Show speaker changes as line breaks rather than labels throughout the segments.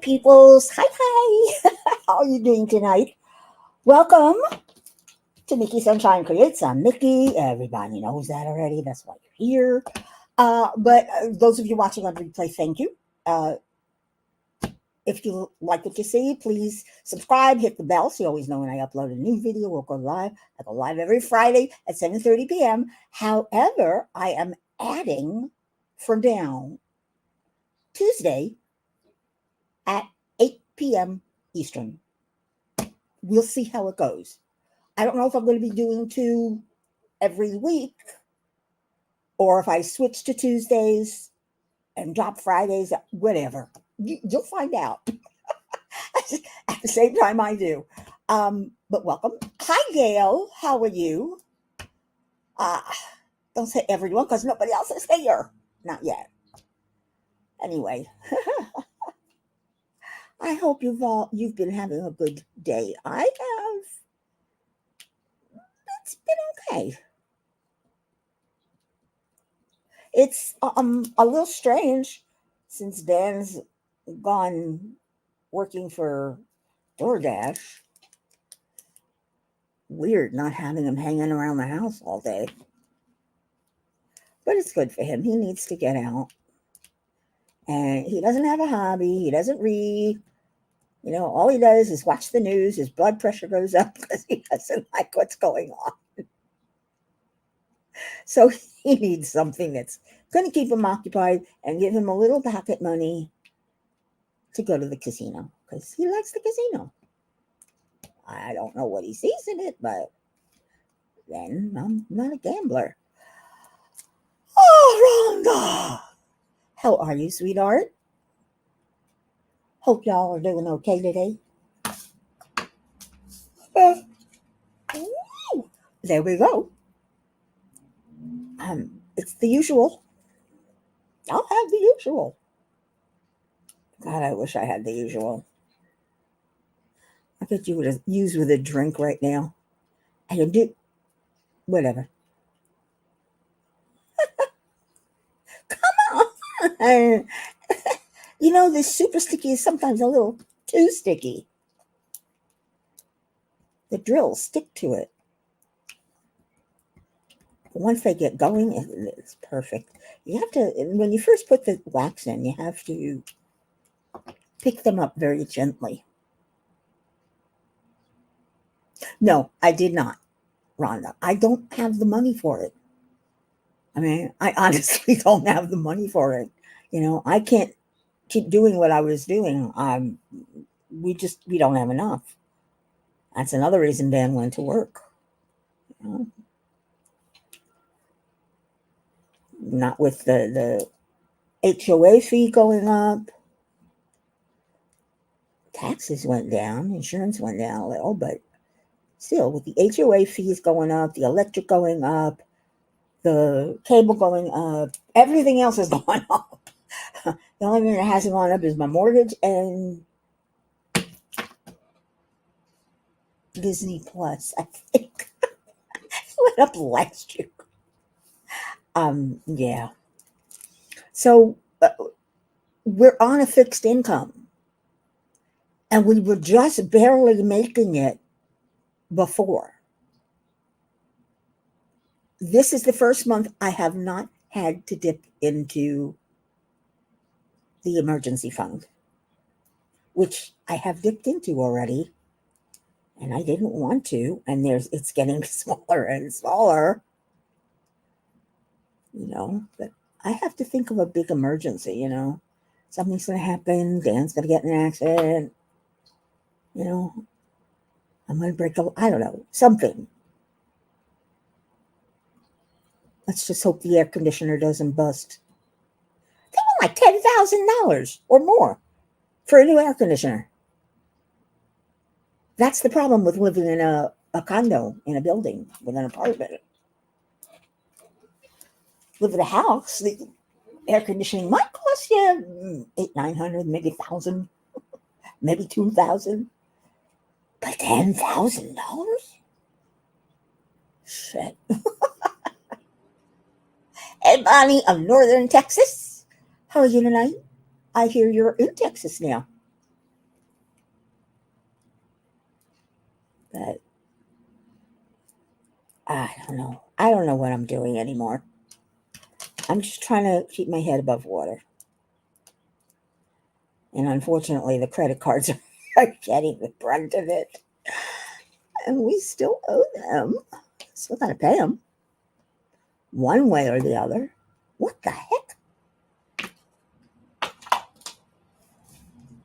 peoples. Hi. How are you doing tonight? Welcome to MikiSunshine Creates. I'm Miki. Everybody knows that already. That's why you're here. But those of you watching on replay, thank you. Uh, if you like what you see, please subscribe, hit the bell so you always know when I upload a new video. We'll go live. I go live every Friday at 7:30 p.m. However, I am adding for now Tuesday at 8 p.m. Eastern. We'll see how it goes. I don't know if I'm going to be doing two every week or if I switch to Tuesdays and drop Fridays, whatever. You'll find out at the same time I do. But welcome. Hi, Gail. How are you? Uh, don't say everyone because nobody else is here. Not yet. Anyway, I hope you've been having a good day. I have. It's been okay. It's a little strange since Dan's gone working for DoorDash. Weird not having him hanging around the house all day. But it's good for him. He needs to get out. And he doesn't have a hobby. He doesn't read. You know, all he does is watch the news. His blood pressure goes up because he doesn't like what's going on. So he needs something that's going to keep him occupied and give him a little pocket money to go to the casino because he likes the casino. I don't know what he sees in it, but then I'm not a gambler. Oh, Rhonda! How are you, sweetheart? Hope y'all are doing okay today. There we go. It's the usual. I'll have the usual. God, I wish I had the usual. I could use with a drink right now. I can do whatever. Come on. You know, this super sticky is sometimes a little too sticky. The drills stick to it. Once they get going, it's perfect. You have to, when you first put the wax in, you have to pick them up very gently. No, I did not, Rhonda. I don't have the money for it. I mean, I honestly don't have the money for it. You know, I can't keep doing what I was doing. We don't have enough. That's another reason Dan went to work. You know? Not with the HOA fee going up. Taxes went down, insurance went down a little, but still, with the HOA fees going up, the electric going up, the cable going up, everything else is going up. The only thing that hasn't gone up is my mortgage and Disney Plus, I think. It went up last year. Yeah. So we're on a fixed income. And we were just barely making it before. This is the first month I have not had to dip into the emergency fund, which I have dipped into already, and I didn't want to. And it's getting smaller and smaller, you know. But I have to think of a big emergency, you know. Something's going to happen. Dan's going to get in an accident. You know, I'm going to I don't know, something. Let's just hope the air conditioner doesn't bust. They want like $10,000 or more for a new air conditioner. That's the problem with living in a condo, in a building, with an apartment. Live in a house, the air conditioning might cost you $800, $900, maybe $1,000, maybe $2,000. But $10,000? Shit. Hey, Bonnie of Northern Texas. How are you tonight? I hear you're in Texas now. I don't know. I don't know what I'm doing anymore. I'm just trying to keep my head above water. And unfortunately, the credit cards are getting the brunt of it. And we still owe them. Still got to pay them one way or the other. What the heck?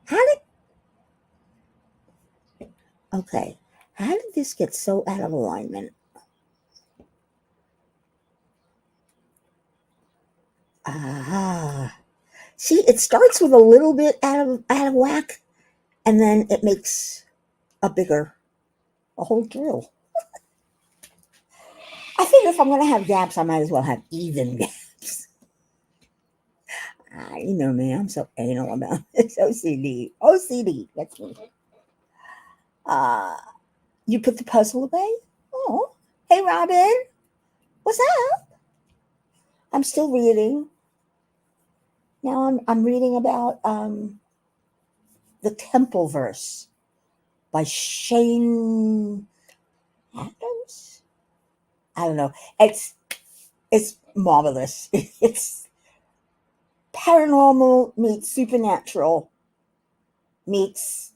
How did. Okay. How did this get so out of alignment? Ah. See, it starts with a little bit out of whack, and then it makes a whole drill. I figure if I'm going to have gaps, I might as well have even gaps. You know me, I'm so anal about this. OCD. OCD. That's me. Uh, you put the puzzle away? Oh, hey, Robin. What's up? I'm still reading. Now I'm reading about the Temple Verse by Shane Adams. I don't know. It's marvelous. It's paranormal meets supernatural meets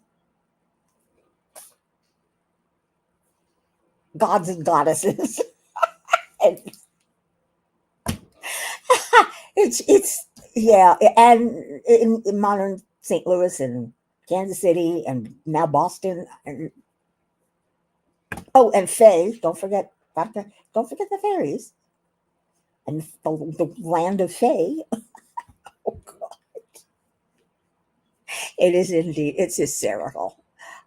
gods and goddesses. And it's yeah, and in modern St. Louis and Kansas City and now Boston and and Faye. Don't forget the fairies and the land of Faye. Oh God, it is indeed. It's hysterical.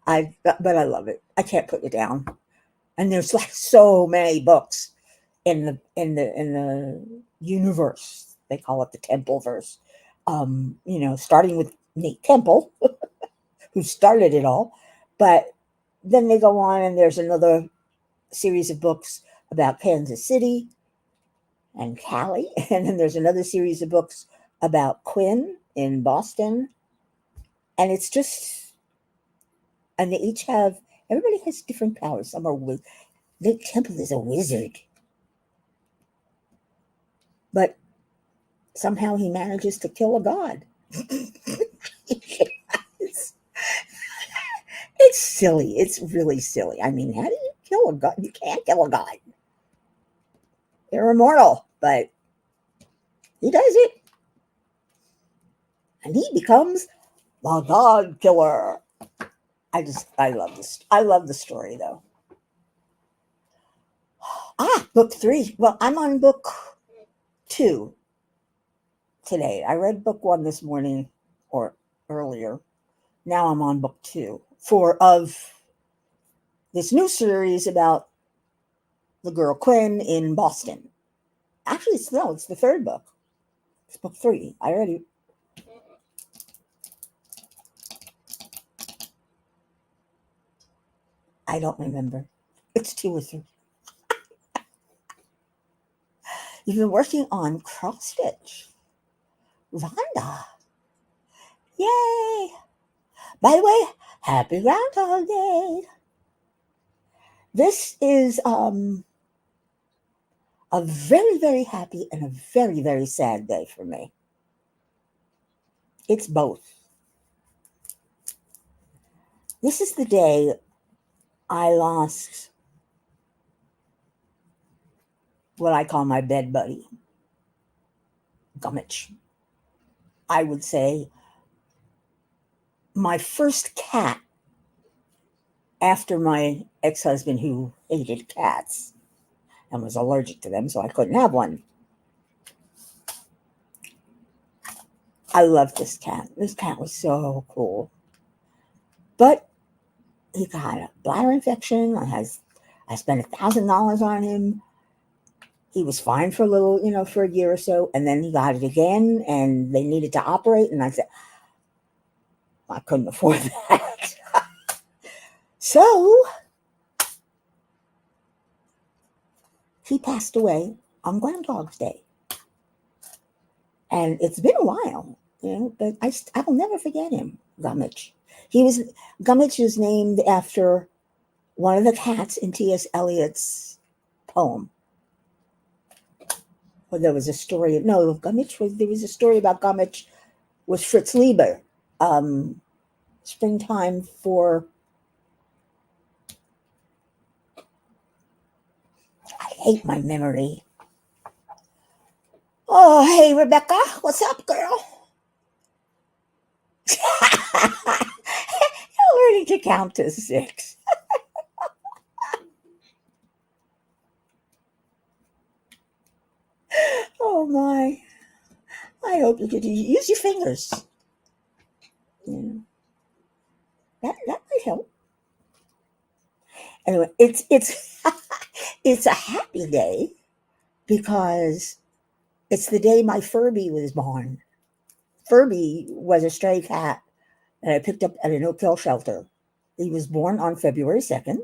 But I love it. I can't put it down. And there's like so many books in the universe. They call it the Temple verse. Starting with Nate Temple, who started it all, but then they go on and there's another series of books about Kansas City and Cali, and then there's another series of books about Quinn in Boston, and it's just, and they each have, everybody has different powers. Some are Nate Temple is a wizard, but somehow he manages to kill a god. It's silly. It's really silly. I mean, how do you kill a god? You can't kill a god. They're immortal, but he does it. And he becomes the god killer. I love this. I love the story, though. Book 3. Well, I'm on book 2 today. I read book 1 this morning or earlier. Now I'm on book 2 of this new series about the girl Quinn in Boston. Actually, it's the third book. It's book 3. I don't remember. It's 2 or 3. You've been working on cross stitch. Rhonda. Yay. By the way, happy Groundhog Day. This is a very, very happy and a very, very sad day for me. It's both. This is the day I lost what I call my bed buddy, Gummidge. I would say my first cat after my ex-husband, who hated cats and was allergic to them, so I couldn't have one. I loved this cat. This cat was so cool. But he got a bladder infection. I spent $1,000 on him. He was fine for a little, for a year or so, and then he got it again, and they needed to operate, and I said, I couldn't afford that. So he passed away on Groundhog's Day. And it's been a while, but I will never forget him, Gummidge. Gummidge was named after one of the cats in T.S. Eliot's poem. Well, there was a story. No, there was a story about Gummidge was Fritz Lieber. Um, Springtime for. I hate my memory. Oh, hey, Rebecca. What's up, girl? You're learning to count to 6. Oh, my. I hope you could use your fingers. Yeah, that might help. Anyway, it's it's a happy day because it's the day my Furby was born. Furby was a stray cat that I picked up at a no-kill shelter. He was born on February 2nd,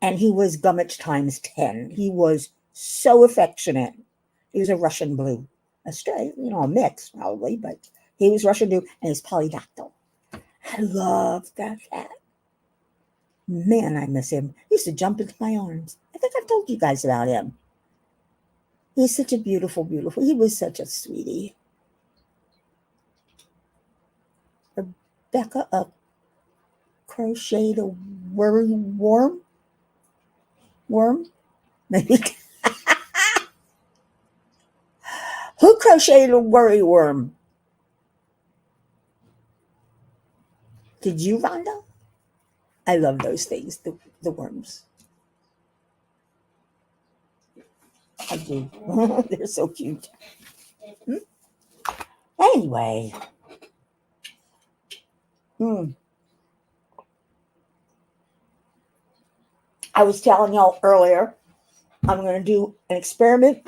and he was Gummidge times 10. He was so affectionate. He was a Russian blue, a stray, a mix probably, but he was Russian blue, and he's polydactyl. I loved that cat. Man, I miss him. He used to jump into my arms. I think I've told you guys about him. He's such a beautiful, beautiful. He was such a sweetie. Rebecca, a crocheted a worry worm? Maybe. Who crocheted a worry worm? Did you, Rhonda? I love those things, the worms. I do. They're so cute. Anyway. I was telling y'all earlier, I'm going to do an experiment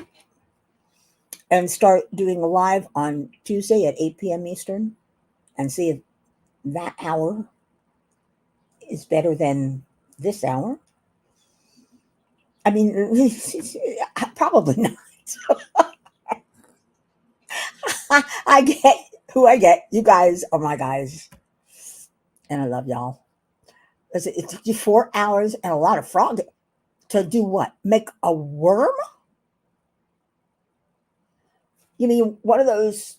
and start doing a live on Tuesday at 8 p.m. Eastern and see if that hour is better than this hour. I mean, probably not. I get who I get. You guys are my guys. And I love y'all. It took you 4 hours and a lot of frog to do what? Make a worm? You mean one of those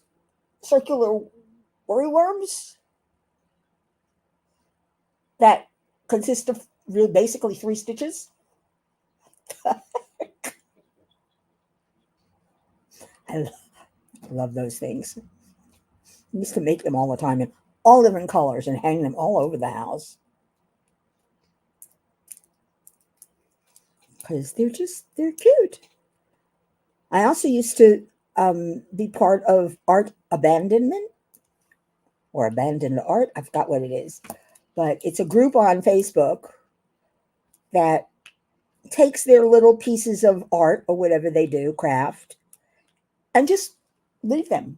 circular worry worms that consist of basically 3 stitches? I love those things. I used to make them all the time in all different colors and hang them all over the house. Because they're cute. I also used to be part of art abandonment or abandoned art. I forgot what it is. But it's a group on Facebook that takes their little pieces of art or whatever they do, craft, and just leave them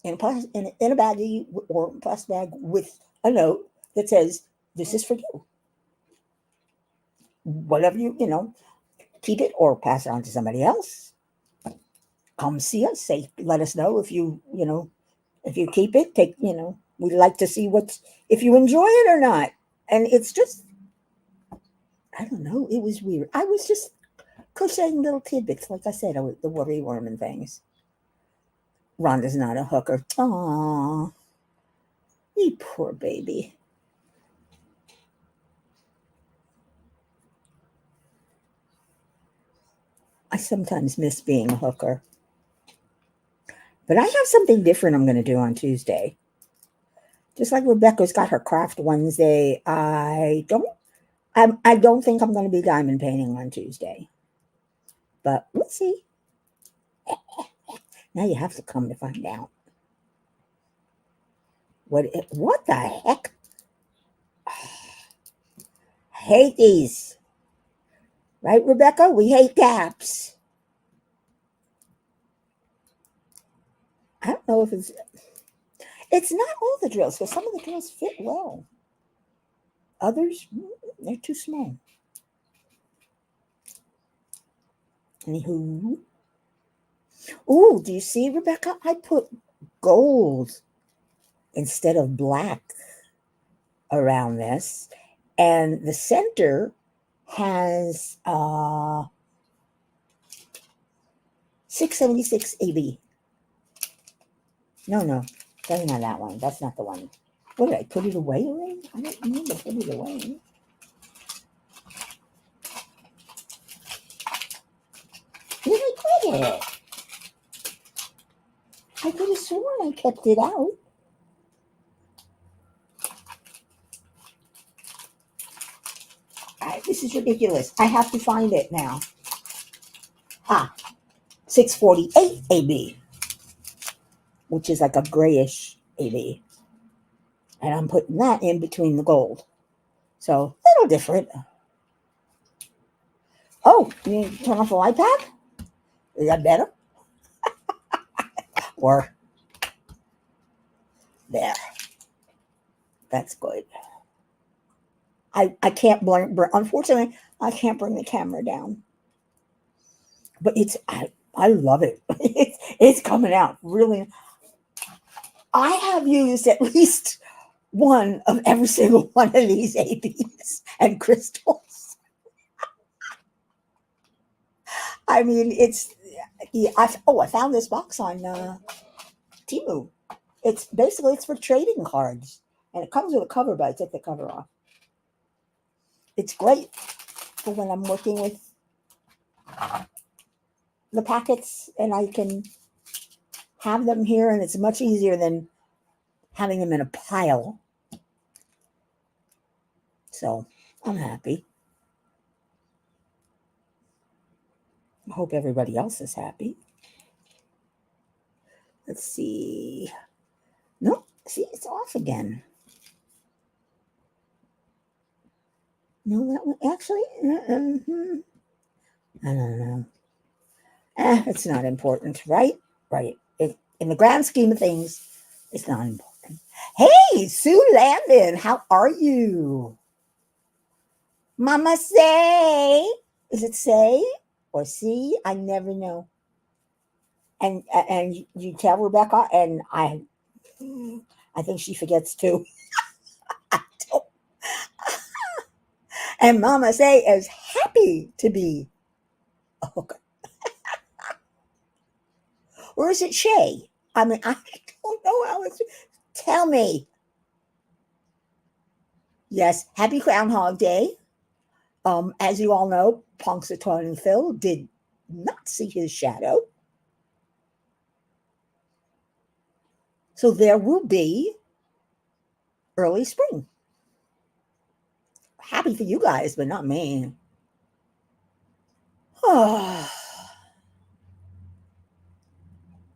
in a baggie or plastic bag with a note that says, "This is for you." Whatever keep it or pass it on to somebody else. Come see us. Let us know if if you keep it. We'd like to see if you enjoy it or not. And it's just, I don't know. It was weird. I was just crocheting little tidbits, like I said, the worry worm and things. Rhonda's not a hooker. Aw, you poor baby. I sometimes miss being a hooker. But I have something different I'm going to do on Tuesday. Just like Rebecca's got her craft Wednesday, I don't think I'm going to be diamond painting on Tuesday. But we'll see. Now you have to come to find out. What the heck? Hate these. Right, Rebecca? We hate gaps. I don't know if it's not all the drills, because some of the drills fit well. Others, they're too small. Anywho. Oh, do you see, Rebecca? I put gold instead of black around this. And the center has 676 AB. No, that's not that one. That's not the one. What did I put it away already? I don't remember putting it away. Where did I put it? I could have sworn I kept it out. This is ridiculous. I have to find it now. 648 AB, which is like a grayish AB. And I'm putting that in between the gold. So, a little different. Oh, you need to turn off the light pad? Is that better? Or there. That's good. I can't unfortunately, I can't bring the camera down. But I love it. It's coming out really. I have used at least one of every single one of these ABs and crystals. I mean, I found this box on Temu. It's for trading cards, and it comes with a cover, but I took the cover off. It's great for when I'm working with the packets, and I can have them here, and it's much easier than having them in a pile. So I'm happy. I hope everybody else is happy. Let's see. No, see, it's off again. No, that one actually. I don't know. It's not important, right? Right. In the grand scheme of things, it's not important. Hey, Sue Landon, how are you? Mama say, is it say or see? I never know. And you tell Rebecca, and I think she forgets too. And Mama say is happy to be. Okay. Or is it Shay? I mean, I don't know how it's. Tell me. Yes, happy Groundhog Day. As you all know, Punxsutawney Phil did not see his shadow. So there will be early spring. Happy for you guys, but not me.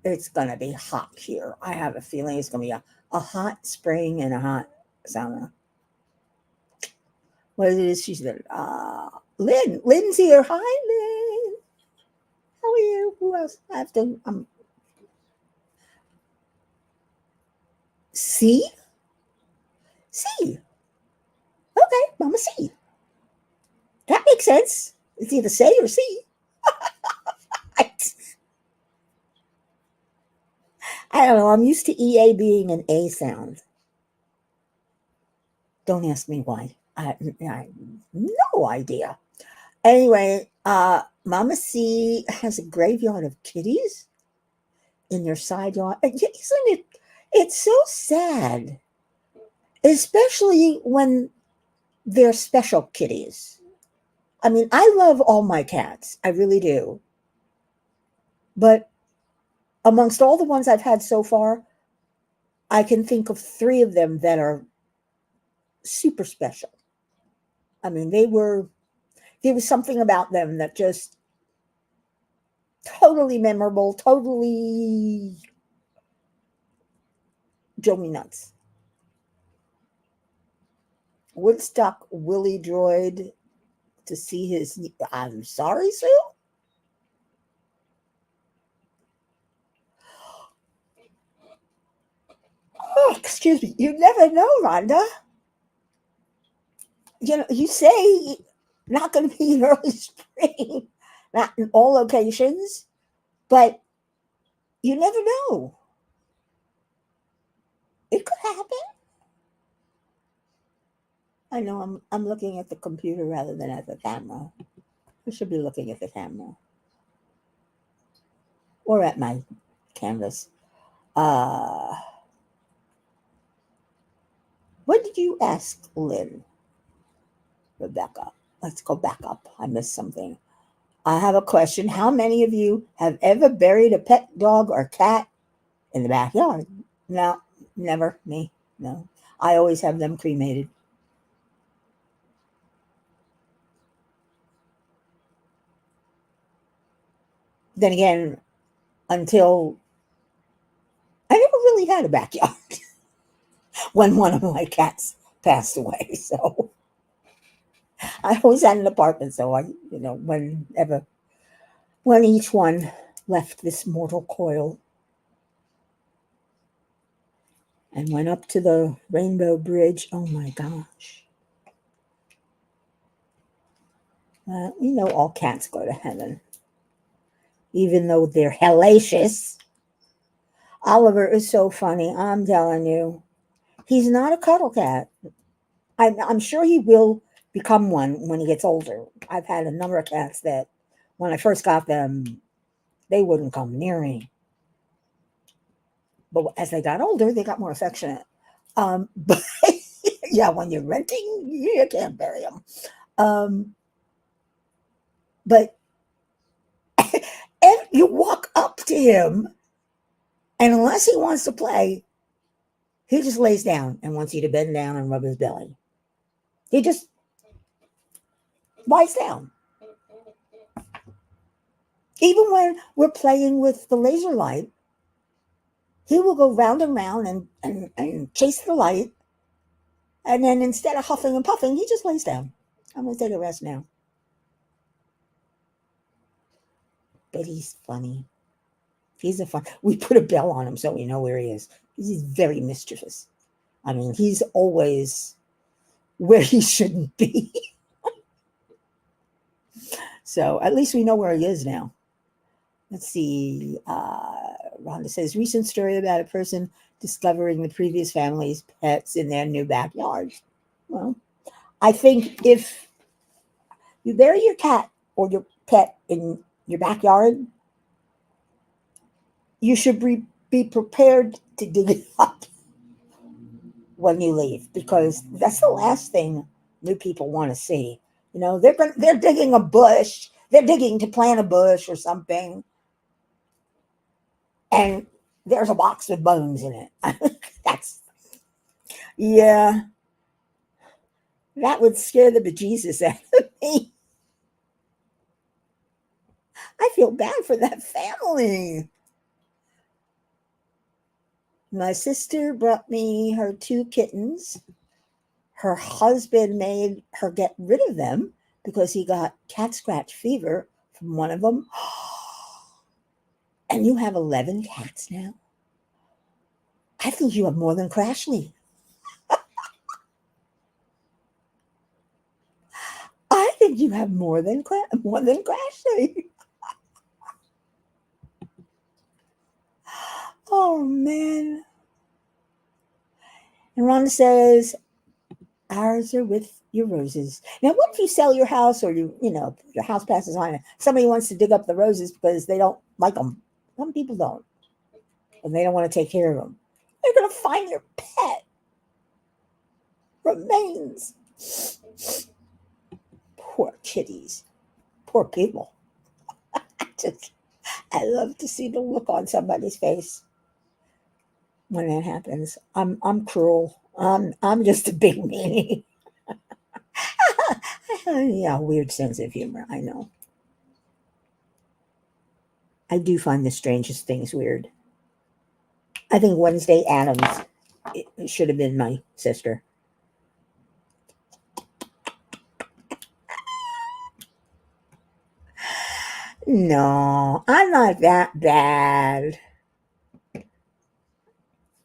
It's going to be hot here. I have a feeling it's going to be a hot spring and a hot summer. What is she said? Lynn. Lynn's here. Hi, Lynn. How are you? Who else? I have to. C? C. Okay, Mama C. That makes sense. It's either say or C. I don't know. I'm used to EA being an A sound. Don't ask me why. I no idea. Anyway, Mama C has a graveyard of kitties in their side yard. Isn't it? It's so sad, especially when they're special kitties. I mean, I love all my cats. I really do. But amongst all the ones I've had so far, I can think of 3 of them that are super special. I mean, there was something about them that just totally memorable, totally drove me nuts. Woodstock Willie Droid to see his. I'm sorry, Sue. Oh, excuse me. You never know, Rhonda. You know, you say not going to be in early spring, not in all locations, but you never know. It could happen. I know I'm looking at the computer rather than at the camera. I should be looking at the camera or at my canvas. Uh, what did you ask Lynn, Rebecca? Let's go back up. I missed something. I have a question. How many of you have ever buried a pet dog or cat in the backyard? No, never. Me. No. I always have them cremated. Then again, until I never really had a backyard when one of my cats passed away. So I always had an apartment. So whenever, when each one left this mortal coil and went up to the Rainbow Bridge, oh my gosh. All cats go to heaven, even though they're hellacious. Oliver is so funny. I'm telling you. He's not a cuddle cat. I'm sure he will become one when he gets older. I've had a number of cats that, when I first got them, they wouldn't come near me. But as they got older, they got more affectionate. But yeah, when you're renting, you can't bury them. But if you walk up to him, and unless he wants to play, he just lays down and wants you to bend down and rub his belly. He just lies down. Even when we're playing with the laser light, he will go round and round and chase the light. And then instead of huffing and puffing, he just lays down. I'm going to take a rest now. But he's funny. He's a fun. We put a bell on him so we know where he is. He's very mischievous. I mean, he's always where he shouldn't be. So at least we know where he is now. Let's see. Rhonda says, recent story about a person discovering the previous family's pets in their new backyard. Well, I think if you bury your cat or your pet in your backyard, you should be prepared to dig it up when you leave, because that's the last thing new people want to see. They're digging a bush. They're digging to plant a bush or something, and there's a box with bones in it. That's yeah, that would scare the bejesus out of me. I feel bad for that family. My sister brought me her two kittens. Her husband made her get rid of them because he got cat scratch fever from one of them. And you have 11 cats now? I think you have more than Crashly. I think you have more than Crashly. Oh, man. And Rhonda says, ours are with your roses. Now, what if you sell your house, or your house passes on it? Somebody wants to dig up the roses because they don't like them. Some people don't. And they don't want to take care of them. They're going to find your pet remains. Poor kitties. Poor people. I love to see the look on somebody's face when that happens. I'm cruel. I'm just a big meanie. Yeah, weird sense of humor. I know. I do find the strangest things weird. I think Wednesday Adams it should have been my sister. No, I'm not that bad.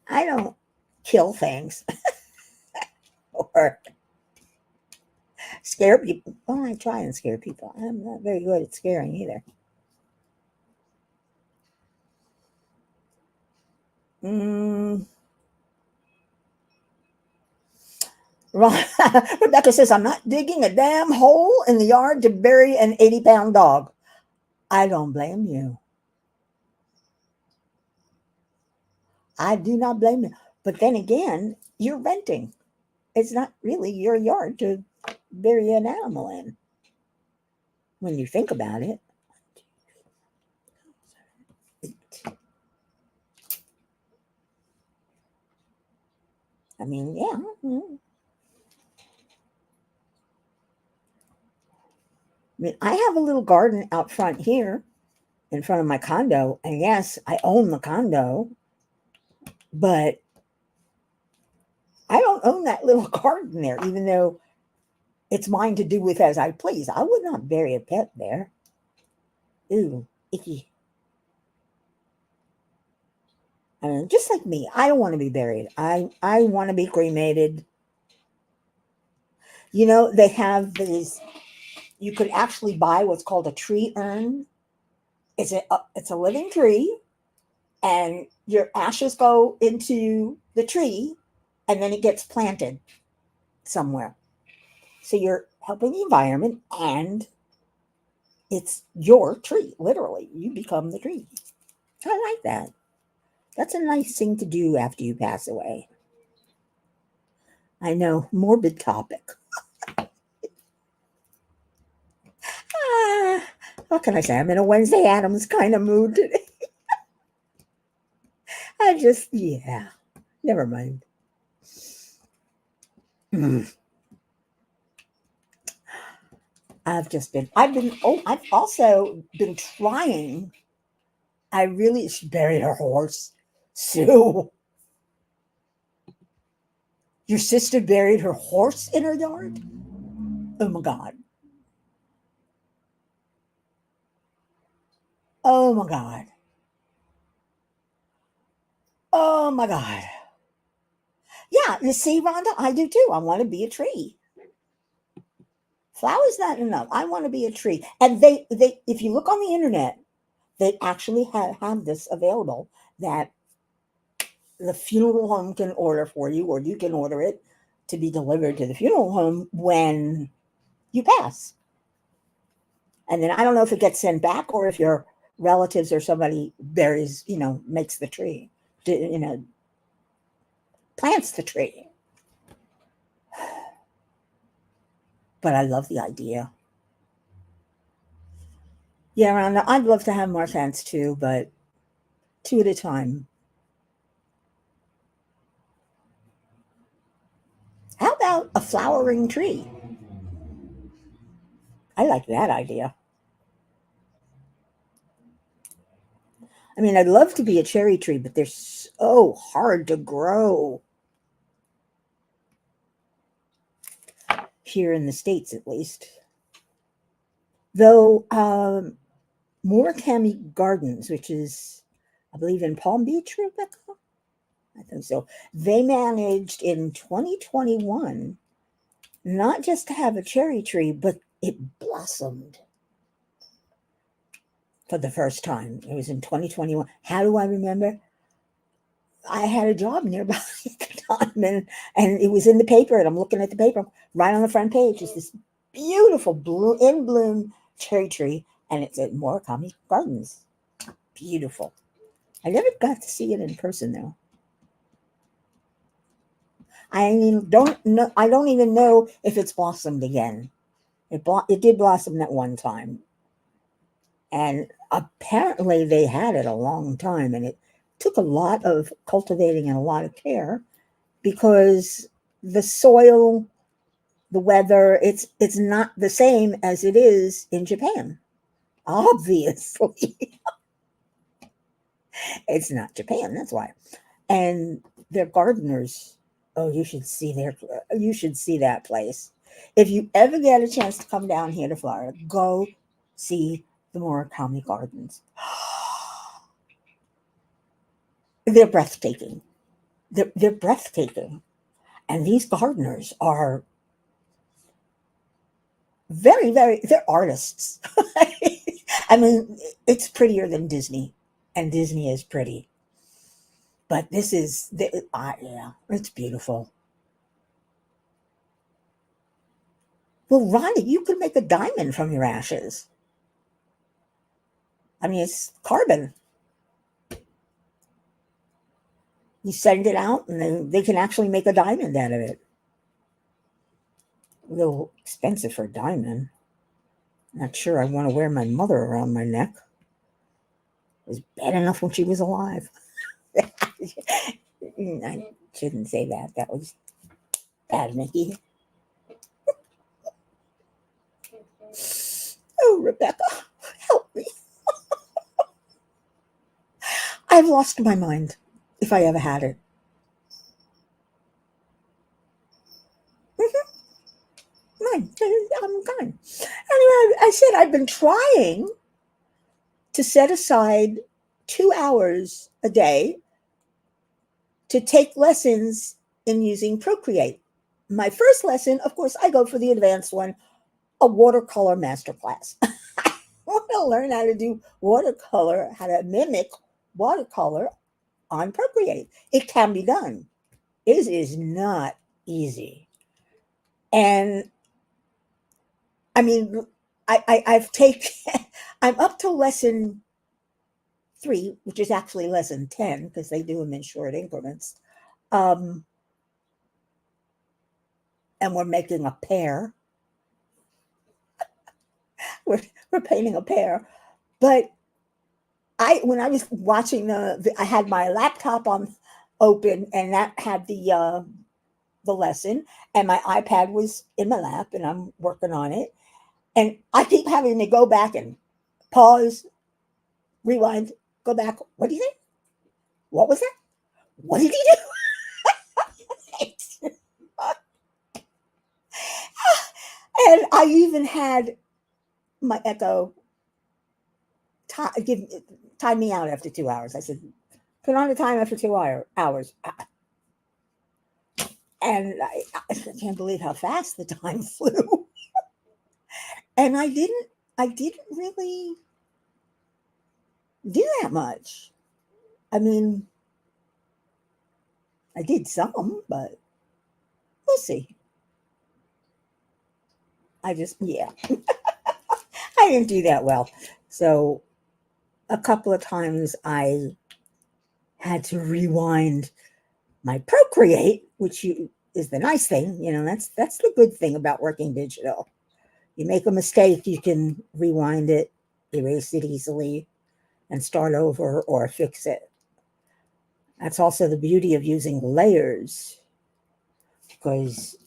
I don't kill things or scare people. Well, I try and scare people. I'm not very good at scaring either. Mm, Right. Rebecca says, I'm not digging a damn hole in the yard to bury an 80-pound dog. I don't blame you. I do not blame you. But then again, you're renting. It's not really your yard to bury an animal in when you think about it. I mean, yeah. I mean, I have a little garden out front here in front of my condo. And yes, I own the condo, but I don't own that little garden there, even though it's mine to do with as I please. I would not bury a pet there. Ooh, icky. I mean, just like me, I don't want to be buried. I want to be cremated. You know, they have these. You could actually buy what's called a tree urn. It's a living tree, and your ashes go into the tree, and then it gets planted somewhere. So you're helping the environment, and it's your tree. Literally, you become the tree. I like that. That's a nice thing to do after you pass away. I know, morbid topic. Ah, what can I say? I'm in a Wednesday Addams kind of mood today. Yeah, never mind. Mm. I've also been trying. I really should bury her horse. Sue, your sister buried her horse in her yard? Oh my God. Oh my God. Oh my God. Yeah, you see, Rhonda, I do too. I want to be a tree. Flowers not enough. I want to be a tree. And if you look on the internet, they actually have this available that the funeral home can order for you, or you can order it to be delivered to the funeral home when you pass. And then I don't know if it gets sent back or if your relatives or somebody buries, makes the tree, plants the tree. But I love the idea. Yeah, Rhonda, I'd love to have more plants too, but two at a time. How about a flowering tree? I like that idea. I mean, I'd love to be a cherry tree, but they're so hard to grow here in the States, at least. Though Murakami Gardens, which is, I believe, in Palm Beach, Rebecca? I think so. They managed in 2021 not just to have a cherry tree, but it blossomed for the first time. It was in 2021. How do I remember? I had a job nearby at the time, and it was in the paper, and I'm looking at the paper. Right on the front page is this beautiful blue in bloom cherry tree, and it's at Murakami Gardens. Beautiful. I never got to see it in person though. Don't know. I don't even know if it's blossomed again. It did blossom that one time, and apparently they had it a long time, and it took a lot of cultivating and a lot of care because the soil, the weather, it's not the same as it is in Japan. Obviously, it's not Japan. That's why. And their gardeners. Oh, you should see that place. If you ever get a chance to come down here to Florida, go see the Murakami Gardens. They're breathtaking. They're breathtaking. And these gardeners are very, very, they're artists. I mean, it's prettier than Disney, and Disney is pretty. But this is, yeah, it's beautiful. Well, Ronnie, you could make a diamond from your ashes. I mean, it's carbon. You send it out, and they can actually make a diamond out of it. A little expensive for a diamond. Not sure I want to wear my mother around my neck. It was bad enough when she was alive. I shouldn't say that. That was bad, Mickey. Oh, Rebecca, help me. I've lost my mind, if I ever had it. Mine. I'm gone. Anyway, I said I've been trying to set aside 2 hours a day to take lessons in using Procreate. My first lesson, of course, I go for the advanced one, a watercolor masterclass. I want to learn how to do watercolor, how to mimic watercolor on Procreate. It can be done. It is not easy. And I mean, I've taken, I'm up to lesson 3, which is actually lesson 10 because they do them in short increments. And we're making a pear. We're painting a pear. But when I was watching I had my laptop on open, and that had the lesson, and my iPad was in my lap, and I'm working on it, and I keep having to go back and pause, rewind, go back. What do you think? What was that? What did he do? And I even had my Echo time me out after 2 hours. I said, put on a timer for 2 hours. And I can't believe how fast the time flew. And I didn't really do that much. I mean, I did some, but we'll see. Yeah. I didn't do that well. So a couple of times I had to rewind my Procreate, which is the nice thing. That's the good thing about working digital. You make a mistake, you can rewind it, erase it easily, and start over or fix it. That's also the beauty of using layers, because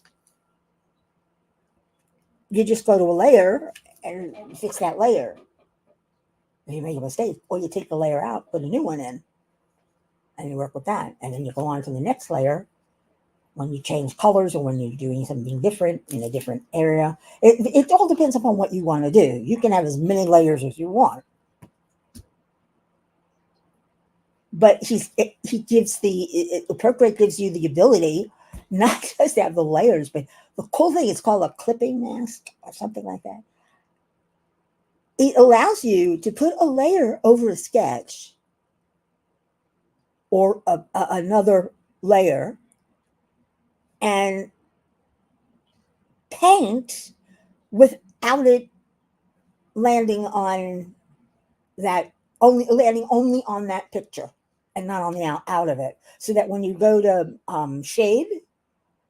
you just go to a layer and fix that layer. If you make a mistake, or you take the layer out, put a new one in, and you work with that. And then you go on to the next layer when you change colors or when you're doing something different in a different area. It all depends upon what you want to do. You can have as many layers as you want. But Procreate gives you the ability not just to have the layers, but the cool thing is called a clipping mask or something like that. It allows you to put a layer over a sketch or another layer and paint without it landing on only on that picture and not on the out of it. So that when you go to shade,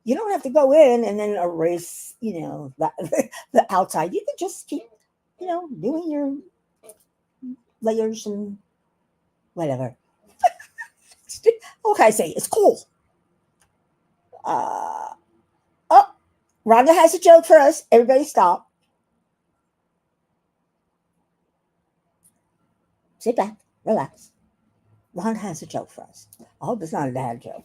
you don't have to go in and then erase, the outside. You can just keep, doing your layers and whatever. What can I say? It's cool. Oh, Rhonda has a joke for us. Everybody stop. Sit back. Relax. Rhonda has a joke for us. I hope it's not a bad joke.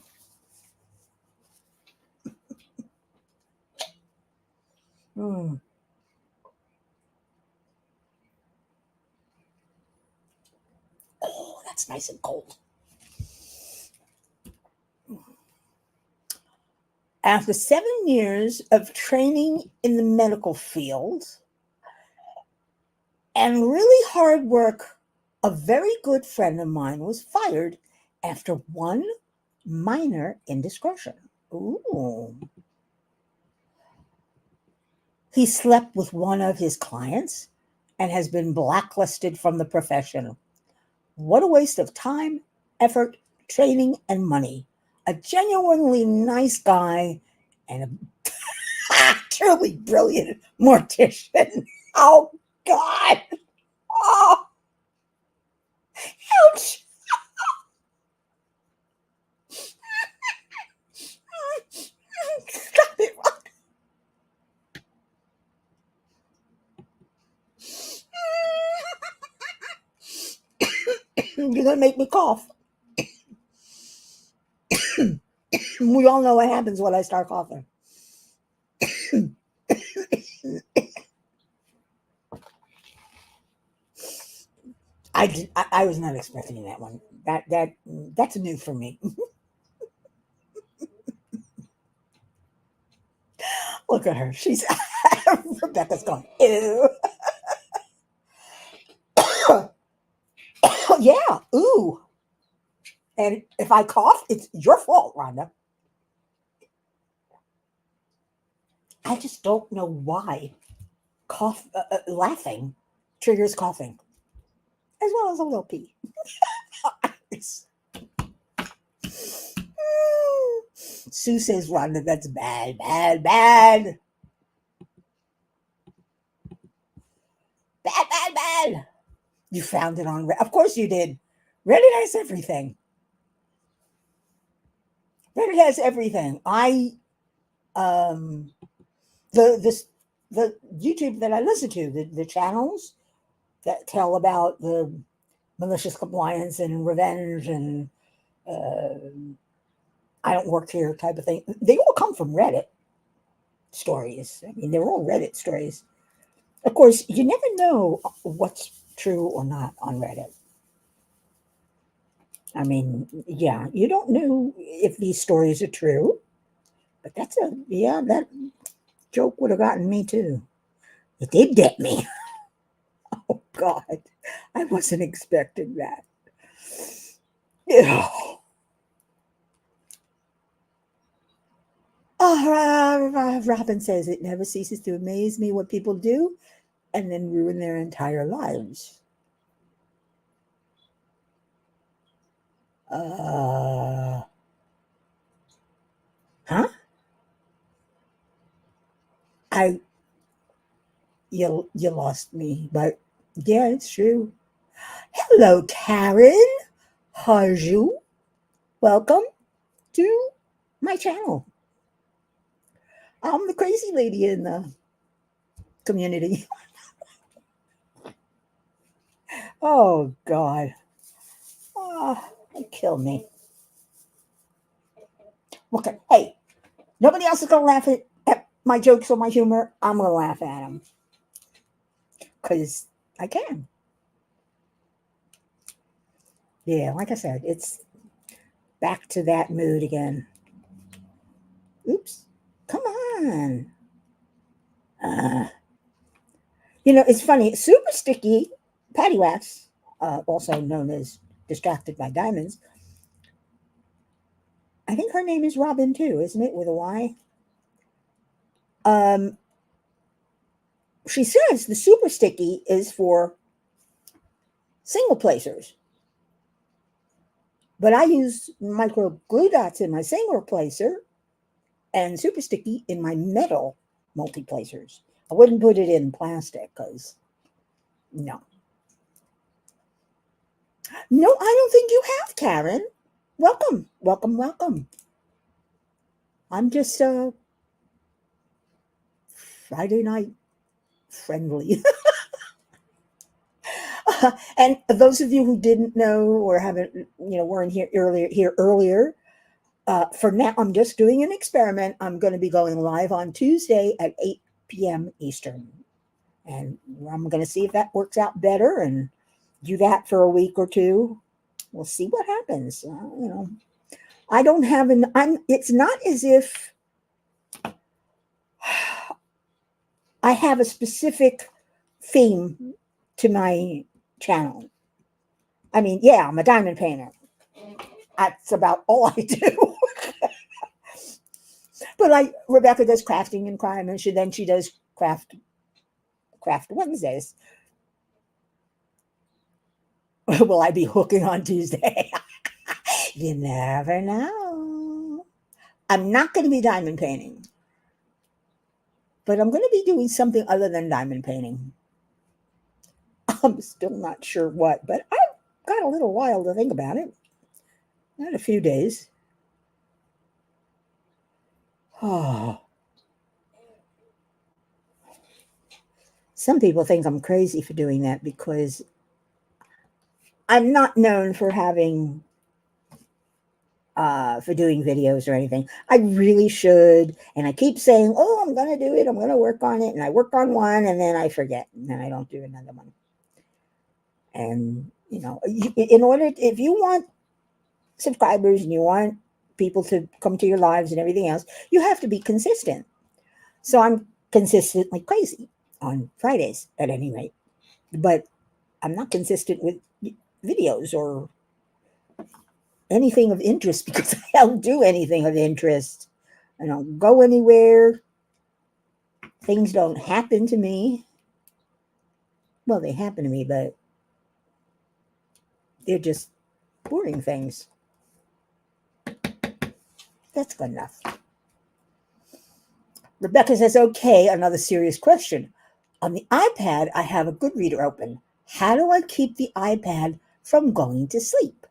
Oh, that's nice and cold. After 7 years of training in the medical field and really hard work, a very good friend of mine was fired after one minor indiscretion. Ooh. He slept with one of his clients and has been blacklisted from the profession. What a waste of time, effort, training, and money. A genuinely nice guy and a truly brilliant mortician. Oh, God. Oh, ouch. Stop it. You're going to make me cough. We all know what happens when I start coughing. I was not expecting that one. That's new for me. Look at her. She's Rebecca's going, ew. Yeah, ooh. And if I cough, it's your fault, Rhonda. I just don't know why laughing triggers coughing, as well as a little pee. Sue says, Rhonda, that's bad, bad, bad. Bad, bad, bad. You found it on Reddit. Of course you did. Reddit has everything. Reddit has everything. The YouTube that I listen to, the channels that tell about the malicious compliance and revenge and I don't work here type of thing, they all come from Reddit stories. I mean, they're all Reddit stories. Of course, you never know what's true or not on Reddit. I mean, yeah, you don't know if these stories are true, but that joke would have gotten me too. It did get me. Oh, God. I wasn't expecting that. Yeah. Robin says, it never ceases to amaze me what people do and then ruin their entire lives. Huh? You lost me, but yeah, it's true. Hello, Karen. Harju. Welcome to my channel. I'm the crazy lady in the community. Oh, God. Kill me. Okay, hey, nobody else is going to laugh at my jokes or my humor. I'm going to laugh at them. Because I can. Yeah, like I said, it's back to that mood again. Oops. Come on. It's funny. Super Sticky Patty Wax, also known as Distracted by Diamonds. I think her name is Robin too, isn't it? With a Y. She says the Super Sticky is for single placers. But I use micro glue dots in my single placer and Super Sticky in my metal multi-placers. I wouldn't put it in plastic because, no. No, I don't think you have, Karen. Welcome, welcome, welcome. I'm just Friday night friendly. And those of you who didn't know or haven't, weren't here earlier, for now, I'm just doing an experiment. I'm going to be going live on Tuesday at 8 p.m. Eastern. And I'm going to see if that works out better and do that for a week or two. We'll see what happens. I don't have it's not as if I have a specific theme to my channel. I mean, yeah, I'm a diamond painter. That's about all I do. But like Rebecca does crafting and crime, and she does Craft Wednesdays. Will I be hooking on Tuesday? You never know. I'm not going to be diamond painting, but I'm going to be doing something other than diamond painting. I'm still not sure what, but I've got a little while to think about it. Not a few days. Oh. Some people think I'm crazy for doing that because I'm not known for having for doing videos or anything. I really should. And I keep saying, oh, I'm going to do it. I'm going to work on it. And I work on one and then I forget. And then I don't do another one. And, in order, if you want subscribers and you want people to come to your lives and everything else, you have to be consistent. So I'm consistently crazy on Fridays at any rate. But I'm not consistent with videos or anything of interest because I don't do anything of interest. I don't go anywhere. Things don't happen to me. Well, they happen to me, but they're just boring things. That's good enough. Rebecca says, okay, another serious question. On the iPad, I have a good reader open. How do I keep the iPad from going to sleep?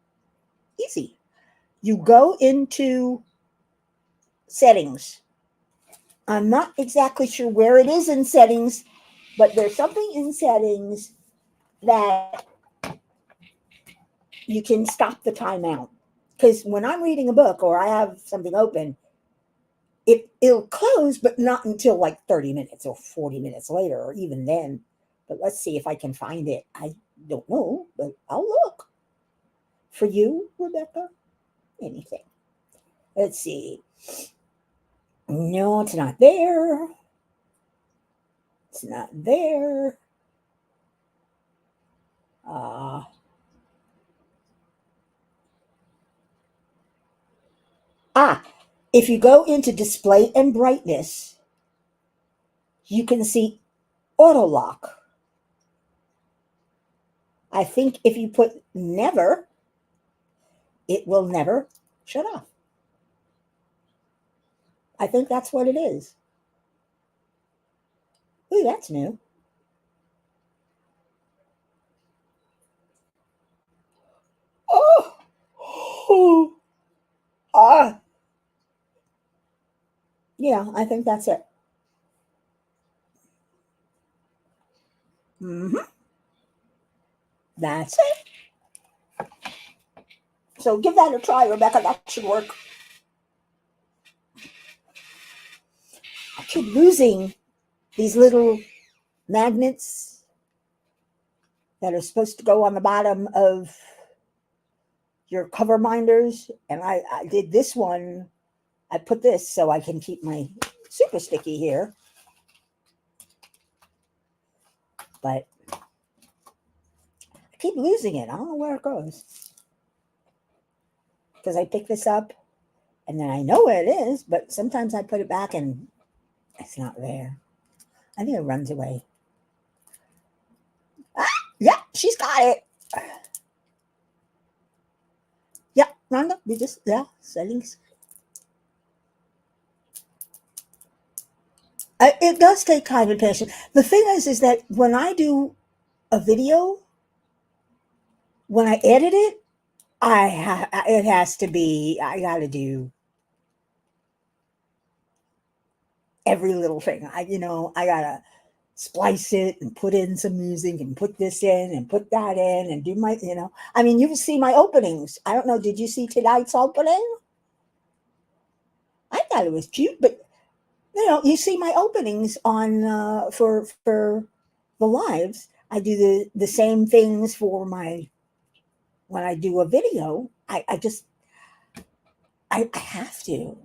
Easy. You go into settings. I'm not exactly sure where it is in settings, but there's something in settings that you can stop the timeout. Because when I'm reading a book or I have something open, it'll close, but not until like 30 minutes or 40 minutes later, or even then. But let's see if I can find it. I don't know, but I'll look. For you, Rebecca? Anything. Let's see. No, it's not there. It's not there. If you go into display and brightness, you can see auto lock. I think if you put never, it will never shut off. I think that's what it is. Ooh, that's new. Oh, yeah, I think that's it. Mm-hmm. That's it. So give that a try, Rebecca. That should work. I keep losing these little magnets that are supposed to go on the bottom of your cover minders. And I did this one. I put this so I can keep my super sticky here. But I keep losing it. I don't know where it goes. Because I pick this up and then I know where it is, but sometimes I put it back and it's not there. I think it runs away. Yeah, she's got it. Yeah, Rhonda, we just, settings. It does take time and patience. The thing is that when I do a video, when I edit it, it has to be, I got to do every little thing. I got to splice it and put in some music and put this in and put that in and do my, I mean, you see my openings. I don't know. Did you see tonight's opening? I thought it was cute, but you see my openings on for the lives. I do the same things for when I do a video. I have to.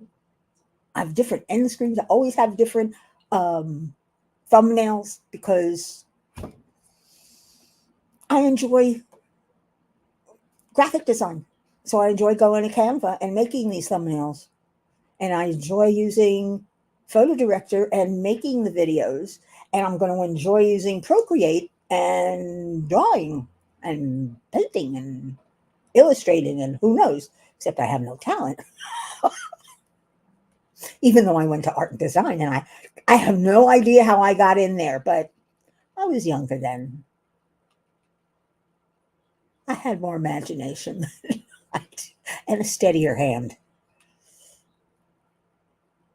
I have different end screens. I always have different thumbnails because I enjoy graphic design. So I enjoy going to Canva and making these thumbnails. And I enjoy using Photo Director and making the videos. and I'm going to enjoy using Procreate and drawing and painting and illustrating and who knows, except I have no talent. Even though I went to art and design, and I have no idea how I got in there, but I was younger then. I had more imagination and a steadier hand.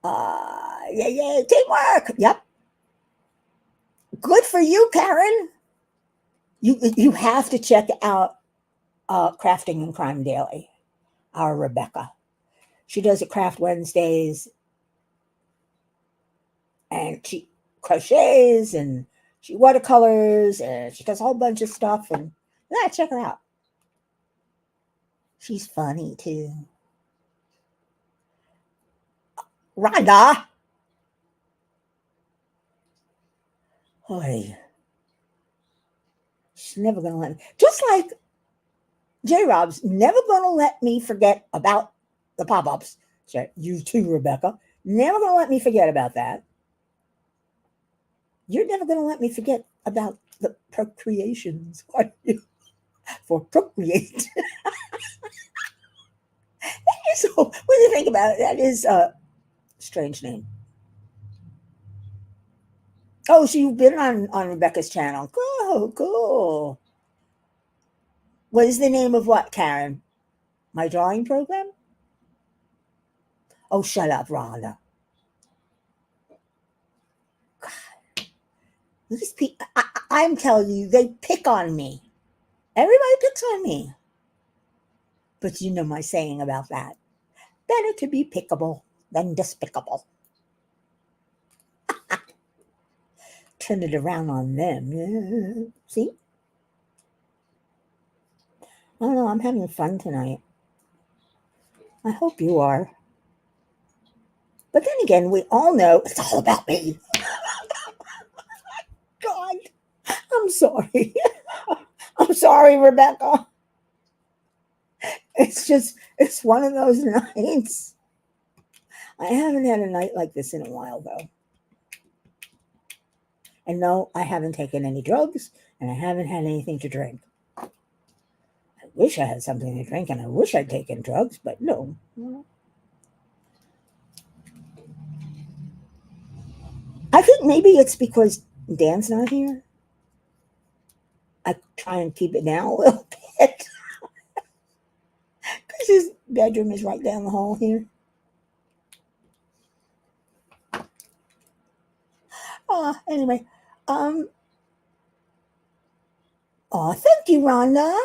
Yeah, teamwork. Yep. Good for you, Karen. You have to check out Crafting and Crime Daily. Our Rebecca. She does it Craft Wednesdays, and she crochets and she watercolors and she does a whole bunch of stuff. And yeah, check her out. She's funny too. Rhonda. Oy. She's never going to let me. Just like J Rob's never going to let me forget about the pop ups. You too, Rebecca. Never going to let me forget about that. You're never going to let me forget about the procreations, are you? For procreate. So, when you think about it, that is a strange name. Oh, so you've been on Rebecca's channel. Cool. What is the name of what, Karen? My drawing program? Oh, shut up, Rhonda. God. These people, I'm telling you, they pick on me. Everybody picks on me. But you know my saying about that. Better to be pickable than despicable. Turn it around on them. Yeah. See? I don't know. I'm having fun tonight. I hope you are. But then again, we all know it's all about me. God, I'm sorry. I'm sorry, Rebecca. It's one of those nights. I haven't had a night like this in a while, though. And no, I haven't taken any drugs, and I haven't had anything to drink. I wish I had something to drink, and I wish I'd taken drugs, but no. I think maybe it's because Dan's not here. I try and keep it down a little bit. Because his bedroom is right down the hall here. Anyway. Thank you, Rhonda.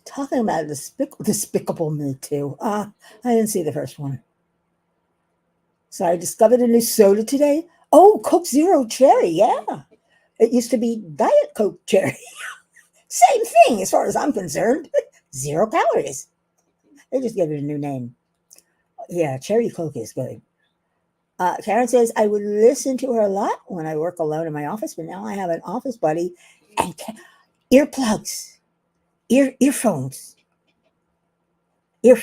Talking about despicable me too. I didn't see the first one. So I discovered a new soda today. Oh, Coke Zero Cherry. Yeah. It used to be Diet Coke Cherry. Same thing as far as I'm concerned. 0 calories. They just gave it a new name. Yeah, Cherry Coke is good. Karen says, I would listen to her a lot when I work alone in my office, but now I have an office buddy and earplugs, earphones. You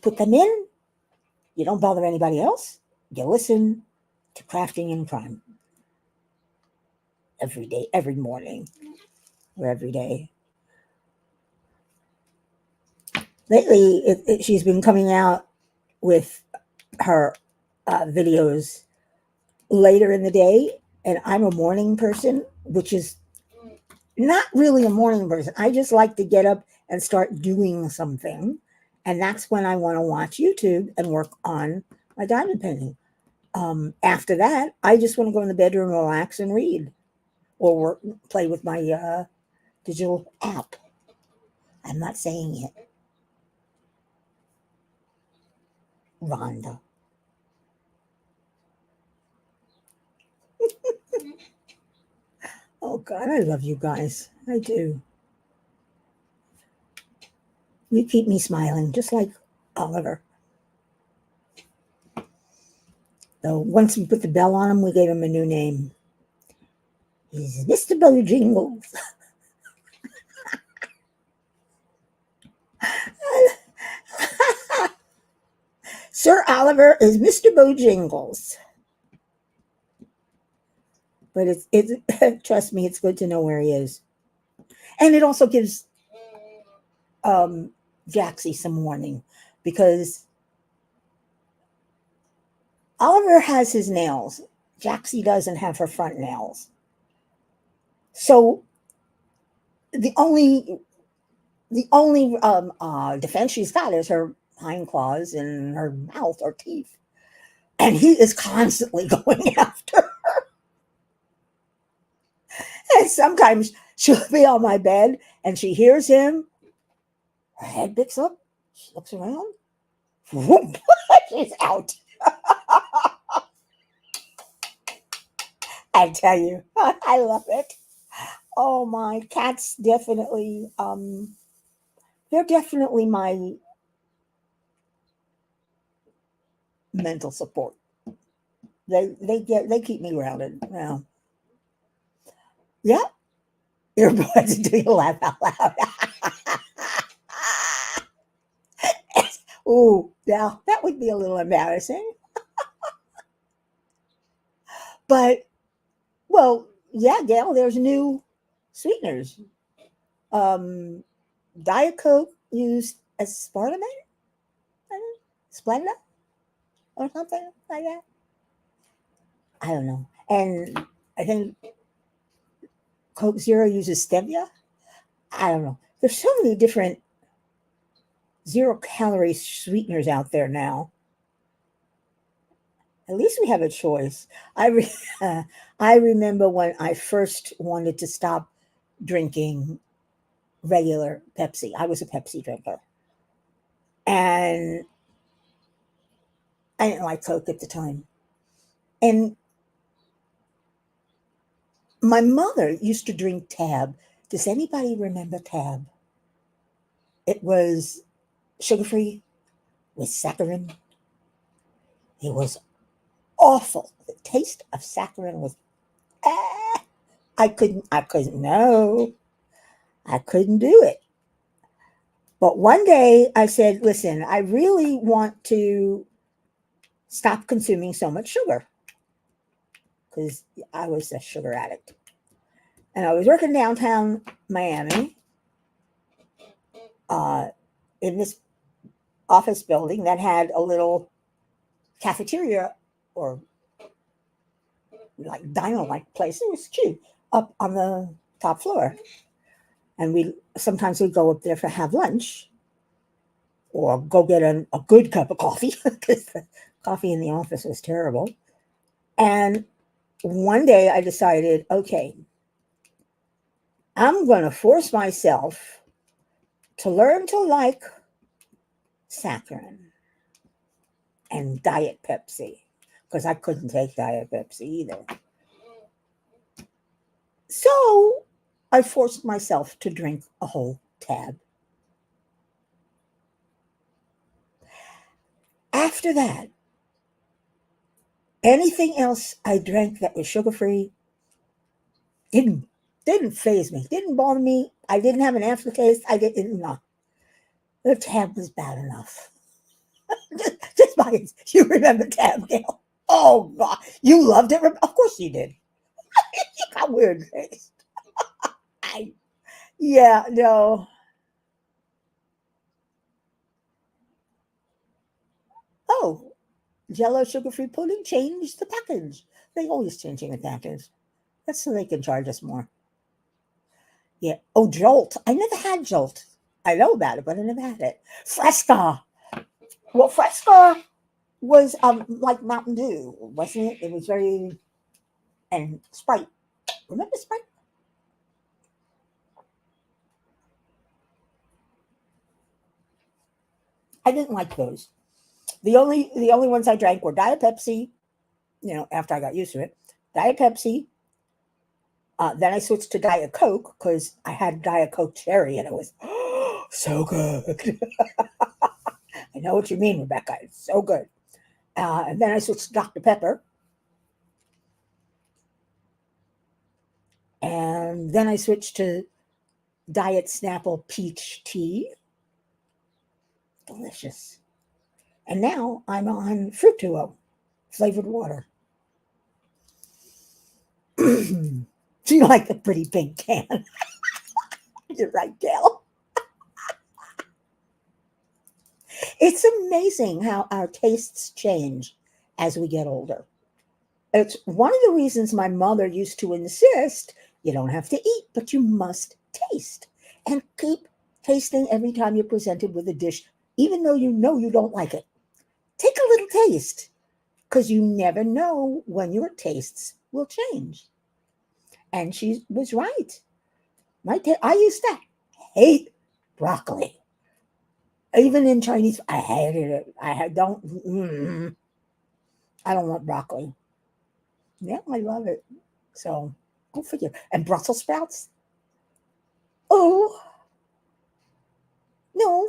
put them in, you don't bother anybody else. You listen to Crafting and Crime every day, every morning, or every day. Lately, she's been coming out with her videos later in the day, and I'm a morning person, which is not really a morning person. I just like to get up and start doing something, and that's when I want to watch YouTube and work on my diamond painting. After that, I just want to go in the bedroom, relax, and read, or play with my digital app. I'm not saying it, Rhonda. Oh God, I love you guys. I do. You keep me smiling, just like Oliver. So once we put the bell on him, we gave him a new name. He's Mr. Bojangles. Sir Oliver is Mr. Bojangles. But it's trust me, it's good to know where he is. And it also gives Jaxie some warning because Oliver has his nails. Jaxie doesn't have her front nails. So the only defense she's got is her hind claws and her mouth or teeth. And he is constantly going after her. And sometimes she'll be on my bed and she hears him. Her head picks up. She looks around. Whoop, she's out. I tell you, I love it. Oh, my cats definitely, they're definitely my mental support. They keep me grounded. Now, yeah, earbuds do you laugh out loud. Ooh, yeah, that would be a little embarrassing. But well, yeah, Gail, there's new sweeteners. Um, Diet Coke used aspartame, Splenda, or something like that. I don't know. And I think Coke Zero uses stevia. I don't know. There's so many different 0 calorie sweeteners out there now. At least we have a choice. I remember when I first wanted to stop drinking regular Pepsi. I was a Pepsi drinker. And I didn't like Coke at the time. And my mother used to drink Tab. Does anybody remember Tab? It was sugar free with saccharin. It was awful. The taste of saccharin was no, I couldn't do it. But one day I said, listen, I really want to stop consuming so much sugar because I was a sugar addict. And I was working downtown Miami uh, in this office building that had a little cafeteria or like diner like place. It was cute up on the top floor. And we sometimes we'd go up there for have lunch or go get a good cup of coffee because the coffee in the office was terrible. And one day I decided, okay, I'm going to force myself to learn to like saccharin and Diet Pepsi because I couldn't take Diet Pepsi either. So I forced myself to drink a whole tab. After that, anything else I drank that was sugar free didn't phase me, didn't bother me. I didn't have an aftertaste. I didn't know. The tab was bad enough. just by you remember tab, Gail. Oh God, you loved it. Of course you did. You got weird face. I, yeah, no. Oh, Jello sugar-free pudding changed the package. They always changing the package. That's so they can charge us more. Yeah. Oh, Jolt. I never had Jolt. I know about it, but I never had it. Fresca. Well, Fresca was like Mountain Dew, wasn't it? It was very and Sprite. Remember Sprite? I didn't like those. The only ones I drank were Diet Pepsi. After I got used to it, Diet Pepsi. Then I switched to Diet Coke because I had Diet Coke Cherry and it was so good. I know what you mean, Rebecca. It's so good. And then I switched to Dr. Pepper. And then I switched to Diet Snapple Peach Tea. Delicious. And now I'm on Fruit Duo flavored water. So you like the pretty pink can. You're right, Gail. It's amazing how our tastes change as we get older. It's one of the reasons my mother used to insist you don't have to eat, but you must taste. And keep tasting every time you're presented with a dish, even though you know you don't like it. Take a little taste, because you never know when your tastes will change. And she was right. I used to hate broccoli. Even in Chinese, I hated it. I don't want broccoli. Yeah, I love it. So go figure. And Brussels sprouts? Oh, no.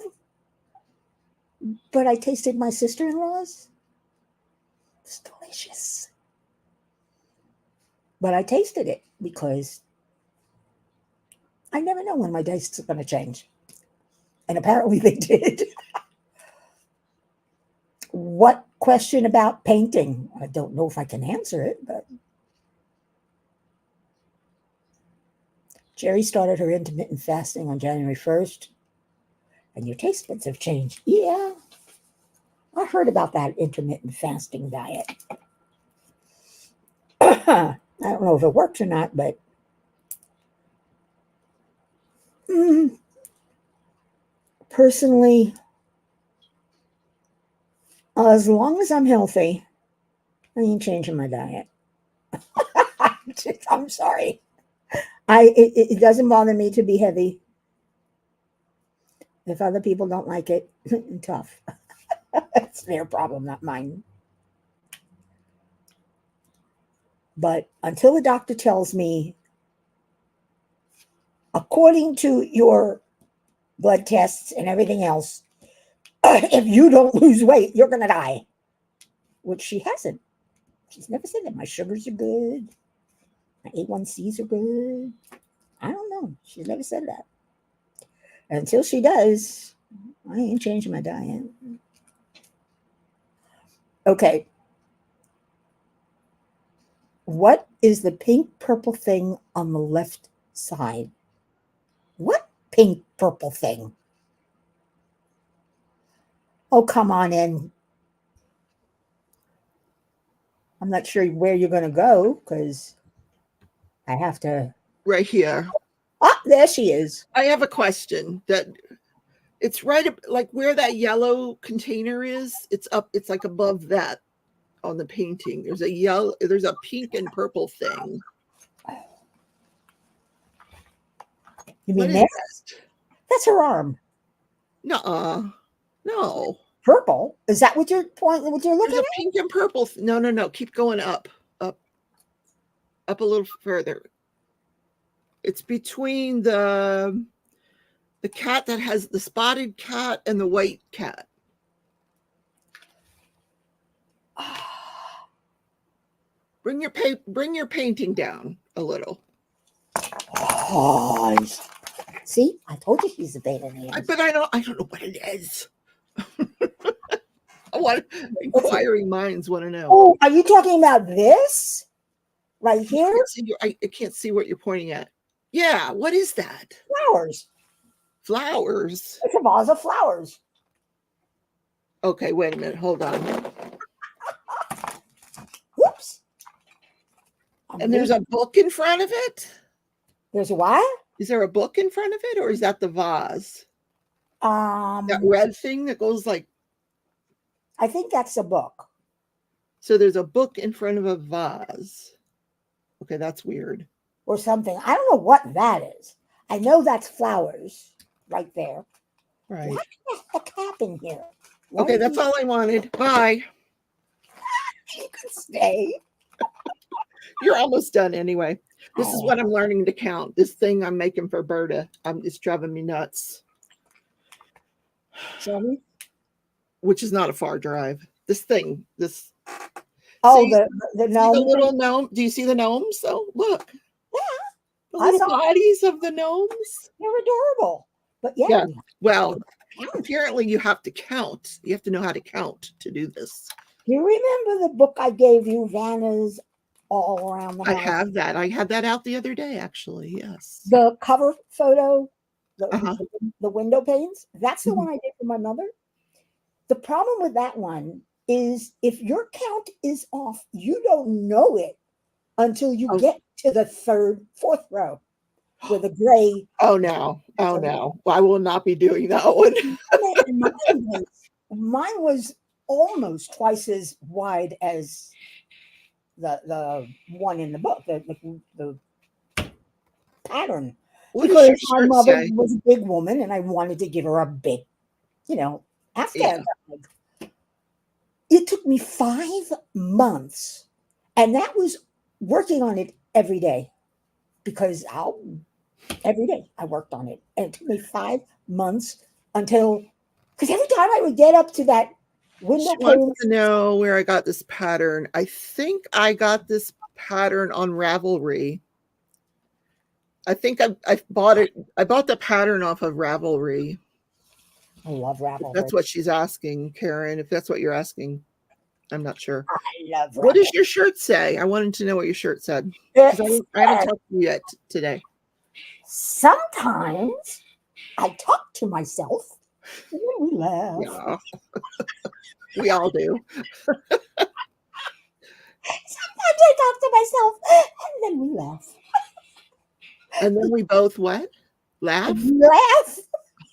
But I tasted my sister-in-law's. It's delicious. But I tasted it because I never know when my tastes are going to change. And apparently they did. What question about painting? I don't know if I can answer it, but Jerry started her intermittent fasting on January 1st, and your taste buds have changed. Yeah, I heard about that intermittent fasting diet. I don't know if it works or not, but personally, as long as I'm healthy, I ain't changing my diet. I'm sorry. It doesn't bother me to be heavy. If other people don't like it, tough. It's their problem, not mine. But until the doctor tells me, according to your blood tests and everything else, if you don't lose weight, you're going to die. Which she hasn't. She's never said that. My sugars are good. My A1Cs are good. I don't know. She's never said that. Until she does, I ain't changing my diet. Okay. What is the pink purple thing on the left side? What pink purple thing? Oh, come on in. I'm not sure where you're going to go because I have to.
Right here.
Ah, there she is.
I have a question that it's right like where that yellow container is. It's up. It's like above that on the painting. There's a pink and purple thing.
You mean this? That's her arm.
No.
Purple? Is that what you're pointing? What you're looking
There's
at?
a pink and purple. No. Keep going up a little further. It's between the cat that has the spotted cat and the white cat. Bring your painting down a little.
Oh, see, I told you she's a pain in the ass.
But I don't know what it is. I want inquiring minds want to know.
Oh, are you talking about this right here?
I can't see what you're pointing at. Yeah, what is that?
Flowers.
Flowers.
It's a vase of flowers.
Okay, wait a minute. Hold on.
Whoops.
And there's a book in front of it?
There's what?
Is there a book in front of it, or is that the vase? That red thing that goes like...
I think that's a book.
So there's a book in front of a vase. Okay, that's weird.
Or something. I don't know what that is. I know that's flowers right there.
Right.
Why is the cap in here?
Okay, that's all I wanted. Bye.
You can stay.
You're almost done anyway. This is what I'm learning to count. This thing I'm making for Berta. It's driving me nuts.
Show me.
Which is not a far drive. This thing, this.
Oh,
see,
the gnome.
The little gnome. Do you see the gnomes? So look.
Yeah.
The little bodies of the gnomes.
They're adorable. But yeah.
Well, Apparently, you have to count. You have to know how to count to do this.
Do you remember the book I gave you, Vanna's All Around the
I
House?
have that. I had that out the other day, actually. Yes.
The cover photo,
Uh-huh.
the window panes, that's the
Mhm.
one I did for my mother. The problem with that one is if your count is off, you don't know it until you
Oh.
get to the fourth row with a gray.
Oh no. Oh no. Well, I will not be doing that one.
Mine was almost twice as wide as the one in the book, the pattern.
What does
Because
your
my
shirt
mother
say?
was a big woman and I wanted to give her a big, Afghan bag. It took me 5 months, and that was working on it every day because every day I worked on it. And it took me 5 months until, because every time I would get up to that window
She wants
pane,
to know where I got this pattern. I think I got this pattern on Ravelry. I think I bought it. I bought the pattern off of Ravelry.
I love
If
Ravelry.
that's what she's asking, Karen. If that's what you're asking, I'm not sure.
I love Ravelry.
What does your shirt say? I wanted to know what your shirt said. Because I haven't talked to you yet today.
Sometimes I talk to myself and then we laugh.
Yeah. We all do.
Sometimes I talk to myself and then we laugh.
And then we both what? Laugh?
Laugh.
Oh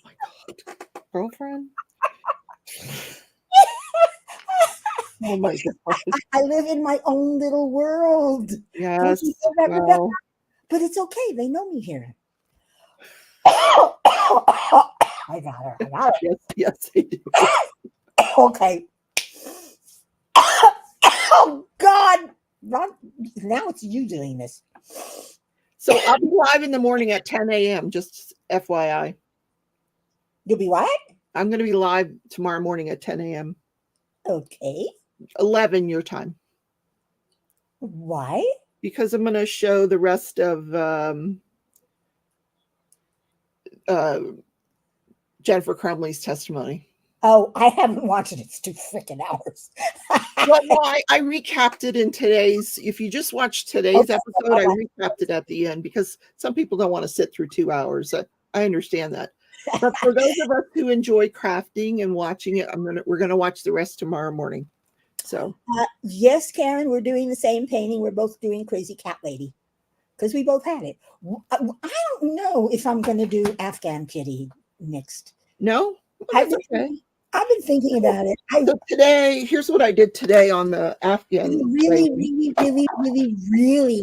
my God. Girlfriend? Oh my God.
I live in my own little world.
Yes.
Well, but it's okay. They know me here. I got her.
Yes, yes, they do.
Okay. Oh God! Now it's you doing this.
So I'll be live in the morning at 10 a.m. Just FYI.
You'll be what?
I'm going to be live tomorrow morning at 10 a.m.
Okay.
11 your time.
Why?
Because I'm going to show the rest of Jennifer Crumley's testimony.
Oh, I haven't watched it. It's 2 freaking hours.
Well, I recapped it in today's. If you just watch today's episode, I recapped it at the end because some people don't want to sit through 2 hours. I understand that. But for those of us who enjoy crafting and watching it, we're gonna watch the rest tomorrow morning. So
yes, Karen, we're doing the same painting. We're both doing Crazy Cat Lady because we both had it. I don't know if I'm going to do Afghan Kitty next.
No,
well, I've been thinking about it.
So today, here's what I did today on the Afghan.
Really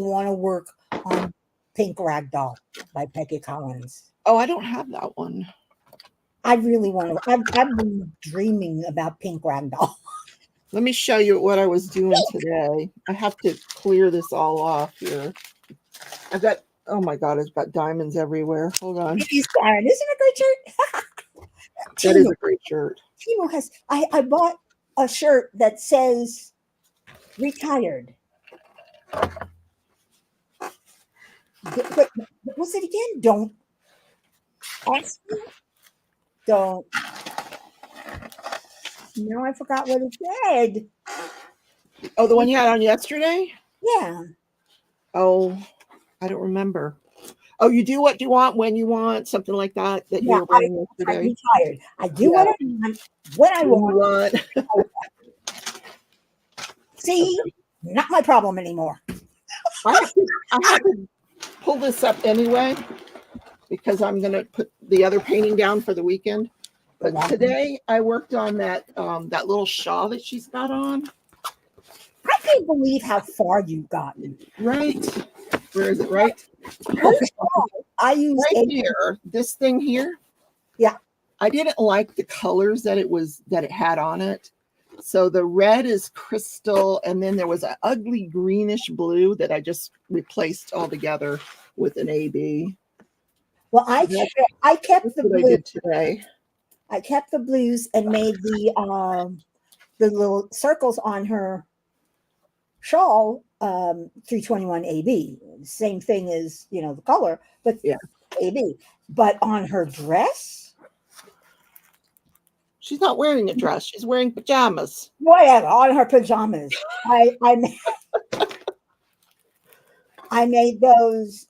want to work on Pink Ragdoll by Peggy Collins.
Oh, I don't have that one.
I really want to. I've been dreaming about Pink Ragdoll.
Let me show you what I was doing today. I have to clear this all off here. I've got, oh my God, it's got diamonds everywhere. Hold on.
It is, Karen. Isn't it a great shirt?
That is a great shirt.
Timo has, I bought a shirt that says retired. But what's it again? Don't ask me. Don't. No, I forgot what it said.
Oh, the one you had on yesterday?
Yeah.
Oh, I don't remember. Oh, you do what you want when you want, something like that. That you were wearing yesterday.
I'm retired. I do what I want when I want. See, not my problem anymore.
I have to pull this up anyway because I'm going to put the other painting down for the weekend. But today I worked on that that little shawl that she's got on.
I can't believe how far you've gotten.
Right. Where is it? Right.
I use
right here. This thing here.
Yeah.
I didn't like the colors that it had on it. So the red is crystal, and then there was an ugly greenish blue that I just replaced altogether with an AB.
Well, I kept the blue
today.
I kept the blues and made the little circles on her shawl 321 AB. Same thing as the color, but yeah, AB. But on her dress,
She's not wearing a dress. She's wearing pajamas.
Whatever, on her pajamas. I made those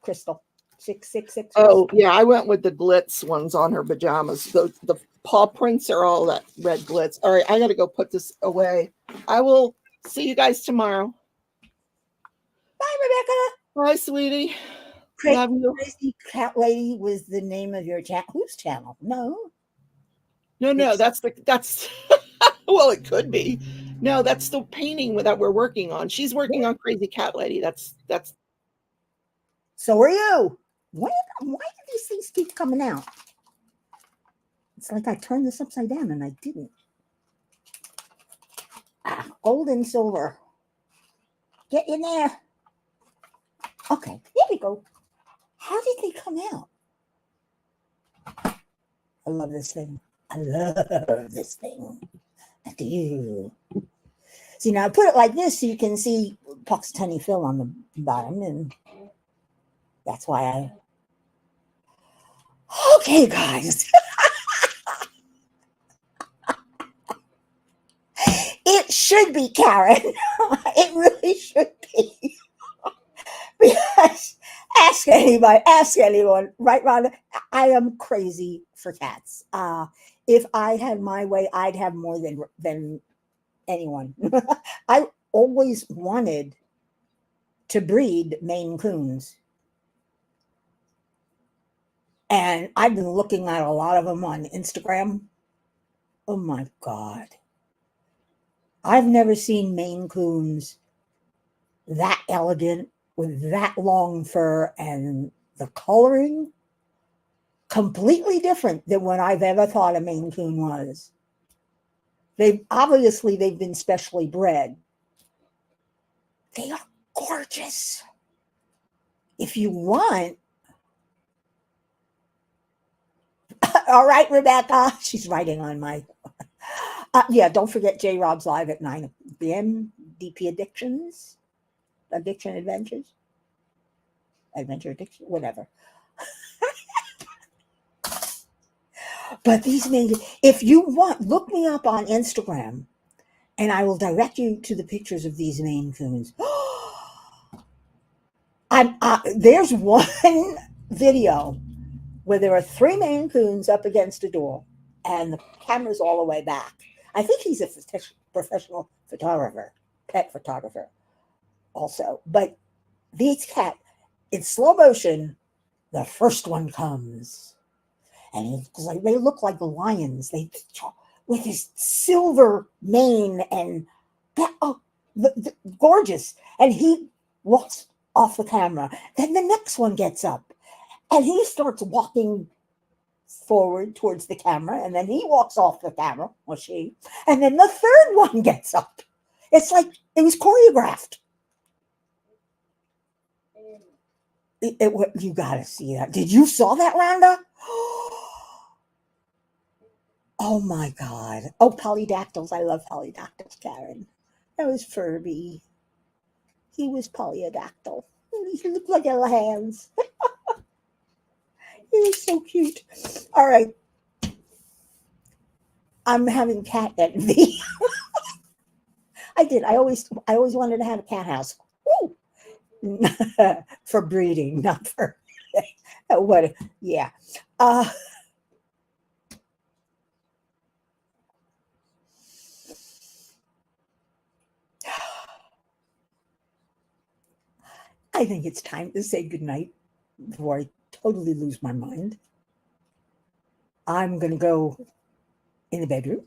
Crystal 666.
Oh, yeah. I went with the glitz ones on her pajamas. The paw prints are all that red glitz. All right. I got to go put this away. I will see you guys tomorrow.
Bye, Rebecca.
Bye, sweetie. Love you.
Crazy Cat Lady was the name of your channel. Whose channel? No.
No, that's well, it could be. No, that's the painting that we're working on. She's working on Crazy Cat Lady. That's
So are you. Why do these things keep coming out? It's like I turned this upside down and I didn't. Gold and silver. Get in there. Okay, here we go. How did they come out? I love this thing. I love this thing. I do. See, now I put it like this so you can see Puxtony film on the bottom, and that's why I. Okay, guys. It should be Karen. It really should be. Because ask anyone, right, Rhonda? I am crazy for cats. If I had my way, I'd have more than anyone. I always wanted to breed Maine Coons. And I've been looking at a lot of them on Instagram. Oh my God. I've never seen Maine Coons that elegant with that long fur, and the coloring completely different than what I've ever thought a Maine Coon was. They've been specially bred. They are gorgeous. If you want, all right, Rebecca, she's writing on my. Yeah, don't forget J Rob's live at 9 p.m. DP Addiction Adventures, whatever. But these if you want, look me up on Instagram, and I will direct you to the pictures of these Maine Coons. There's one video where there are 3 Maine Coons up against a door, and the camera's all the way back. I think he's a professional photographer, pet photographer also. But these cats, in slow motion, the first one comes. And it's like, they look like lions. They with his silver mane and gorgeous. And he walks off the camera. Then the next one gets up, and he starts walking forward towards the camera, and then he walks off the camera, or she, and then the third one gets up. It's like it was choreographed. You gotta see that. Did you saw that, Rhonda? Oh my God. Oh, polydactyls. I love polydactyls, Karen. That was Furby. He was polydactyl. He looked like little hands. He was so cute. All right. I'm having cat envy. I did. I always wanted to have a cat house. Woo! For breeding, not for what. Yeah. I think it's time to say goodnight before I totally lose my mind. I'm going to go in the bedroom,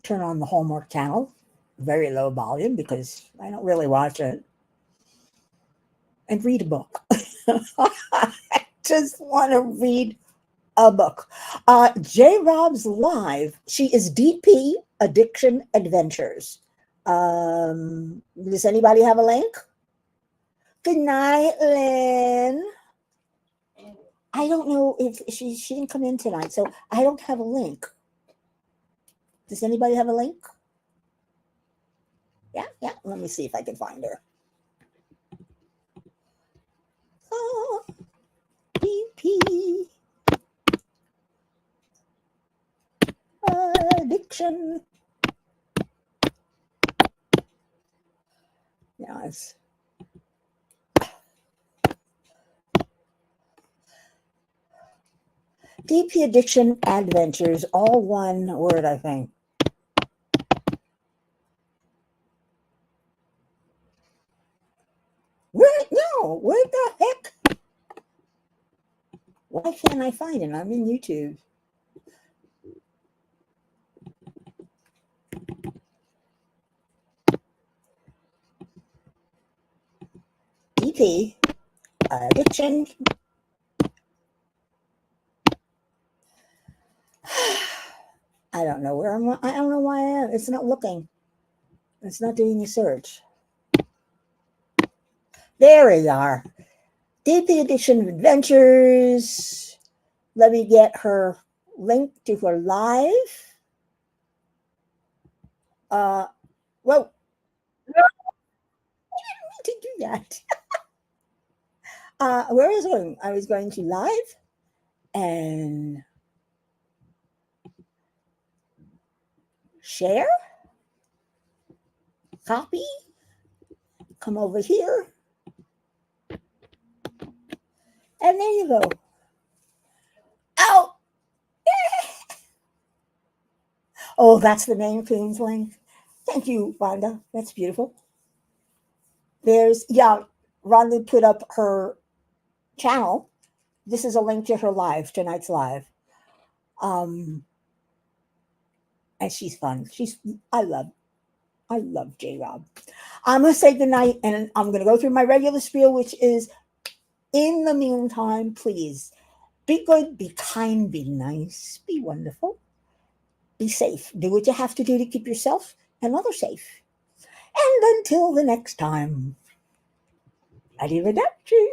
turn on the Hallmark channel, very low volume because I don't really watch it, and read a book. I just want to read a book. J Rob's live. She is DP Addiction Adventures. Does anybody have a link? Good night, Lynn. I don't know if she didn't come in tonight, so I don't have a link. Does anybody have a link? Yeah. Let me see if I can find her. Oh, DP. addiction. Yeah, it's DP Addiction Adventures, all one word, I think. Where the heck? Why can't I find it? I'm in YouTube. DP Addiction. I don't know where I'm. I don't know why I am. It's not looking. It's not doing a search. There we are. DP Addiction Adventures. Let me get her link to her live. Whoa. No, I didn't mean to do that. Where was I going? I was going to live and share, copy, come over here, and there you go. Oh, oh, that's the name Coons link. Thank you, Rhonda. That's beautiful. Rhonda put up her channel. This is a link to her live, tonight's live. And she's fun. I love J Rob. I'm gonna say goodnight and I'm gonna go through my regular spiel, which is in the meantime, please be good, be kind, be nice, be wonderful, be safe. Do what you have to do to keep yourself and others safe. And until the next time, arrivederci.